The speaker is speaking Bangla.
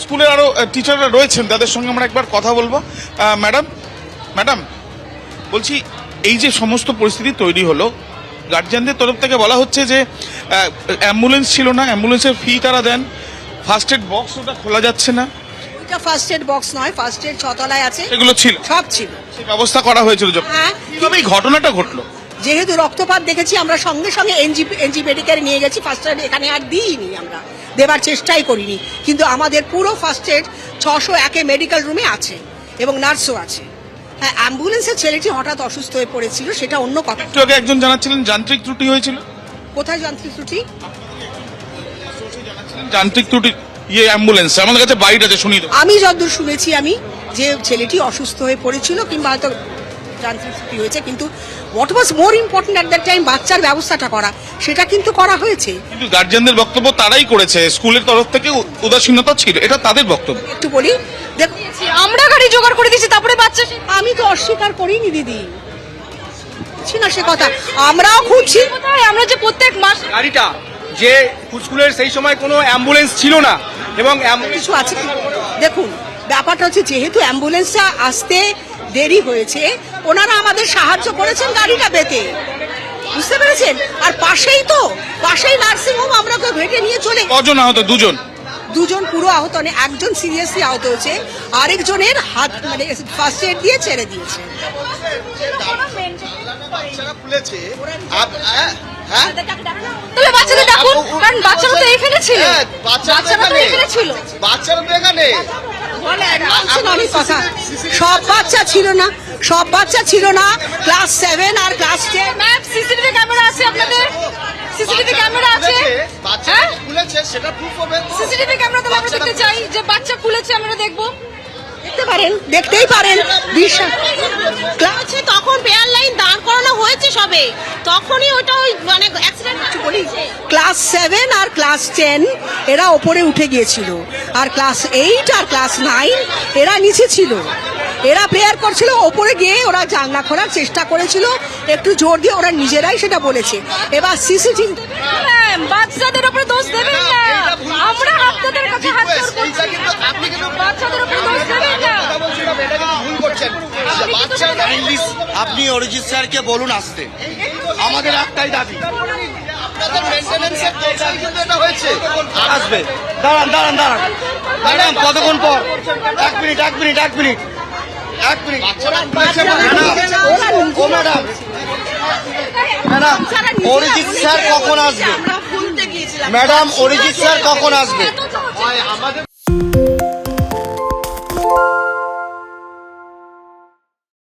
স্কুলের আরো টিচাররা রয়েছেন, তাদের সঙ্গে আমরা একবার কথা বলবো। ম্যাডাম ম্যাডাম বলছি, এই যে সমস্ত পরিস্থিতি তৈরি হলো, গার্জিয়ানদের তরফ থেকে বলা হচ্ছে যে অ্যাম্বুলেন্স ছিল না, অ্যাম্বুলেন্সের ফি তারা দেন, ফার্স্ট এড বক্স ওটা খোলা যাচ্ছে না। এটা ফার্স্ট এড বক্স নয়, ফার্স্ট এড 6 তলায় আছে, এগুলো ছিল, সব ছিল, সেই ব্যবস্থা করা হয়েছিল যখন। হ্যাঁ। কিভাবে এই ঘটনাটা ঘটলো? যেহেতু রক্তপাত দেখেছি আমরা সঙ্গে সঙ্গে এনজি মেডিকেলে নিয়ে গেছি। ফার্স্ট এড এখানে আর দিইনি, আমরা দেবার চেষ্টাই করিনি, কিন্তু আমাদের পুরো ফার্স্ট এড 601 মেডিকেল রুমে আছে এবং নার্সও আছে। হ্যাঁ, অ্যাম্বুলেন্সের ছেলেটি হঠাৎ অসুস্থ হয়ে পড়েছিল, সেটা অন্য কথা। একটু আগে একজন জানাচ্ছিলেন যান্ত্রিক ত্রুটি হয়েছিল। কোথায় যান্ত্রিক ত্রুটি? যান্ত্রিক ত্রুটি অ্যাম্বুলেন্স আমাদের কাছে বাইরে আছে, শুনিয়ে দেবো। আমি যতদূর শুনেছি আমি যে ছেলেটি অসুস্থ হয়ে পড়েছিল কিংবা হয়তো যান্ত্রিক ত্রুটি হয়েছে, কিন্তু what was more important at that time বাচ্চার ব্যবস্থাটা করা, সেটা কিন্তু করা হয়েছে। কিন্তু গার্জিয়ানদের বক্তব্য তারাই করেছে, স্কুলের তরফ থেকে উদাসীনতা ছিল, এটা তাদের বক্তব্য। একটু বলি, দেখুন আমরা গাড়ি জোগাড় করে দিয়েছি, তারপরে বাচ্চা আমি তো অস্বীকার করিনি দিদি, বলছি না সে কথা, আমরাও খুঁজছি। কোথায়? আমরা যে প্রত্যেক মাস গাড়িটা যে স্কুলের সেই সময় কোনো অ্যাম্বুলেন্স ছিল না এবং কিছু আছে কি? দেখুন, ব্যাপারটা হচ্ছে যেহেতু অ্যাম্বুলেন্সটা আসতে দেরি হয়েছে, ওনারা আমাদের সাহায্য করেছেন গাড়িটা পেতে, বুঝতে পেরেছেন? আর পাশেই নার্সিং হোম, আমরা তো ভেটে নিয়ে চলে। কজন আহত? দুজন পুরো আহত, মানে একজন সিরিয়াসলি আহত হয়েছে, আরেকজনের হাত মানে ফার্স্ট এড দিয়ে ছেড়ে দিয়েছে। তাহলে বাচ্চাদের ডাকুন, কারণ বাচ্চারা তো এখানে ছিল, বাচ্চারা তো এখানে ছিল। বাচ্চারা তো এখানে অনেক কথা, সব বাচ্চা ছিল না, ক্লাস 7 আর ক্লাস 10। ম্যাম, সিসিটিভি ক্যামেরা আছে আপনাদের? সিসিটিভি ক্যামেরা আছে? হ্যাঁ, সেটা প্রুফ হবে। সিসিটিভি ক্যামেরা তো আমরা দেখতে চাই, যে বাচ্চা খুলেছে আমরা দেখবো। দেখতেই পারেন। ক্লাসে তখন পেয়ার লাইন দাঁড় করানো হয়েছে সবে, তখনই ওটা ওই মানে অ্যাক্সিডেন্ট বলি, ক্লাস 7 আর ক্লাস 10 এরা ওপরে উঠে গিয়েছিল, আর ক্লাস 8 আর ক্লাস 9 এরা নিচে ছিল। এরা প্রেয়ার করছিল, ওপরে গিয়ে ওরা জানলা খোলার চেষ্টা করেছিল, একটু জোর দিয়ে ওরা নিজেরাই সেটা বলেছে। এবার সিসিটিভি ম্যাম, বাচ্চাদের উপরে দোষ দেবেন না, আমরা আপনাদের কাছে হাত জোড় করছি, বাচ্চাদের উপরে দোষ দেবেন না। ভুল করছেন। আপনি অরিজিৎ স্যারকে বলুন আসতে, আমাদের একটাই দাবি। আপনাদের মেইনটেনেন্সের দোষেই কিন্তু এটা হয়েছে। আসবে, দাঁড়ান ম্যাডাম, কতক্ষণ পর? এক মিনিট ম্যাডাম, অরিজিৎ স্যার কখন আসবে? ম্যাডাম, অরিজিৎ স্যার কখন আসবে?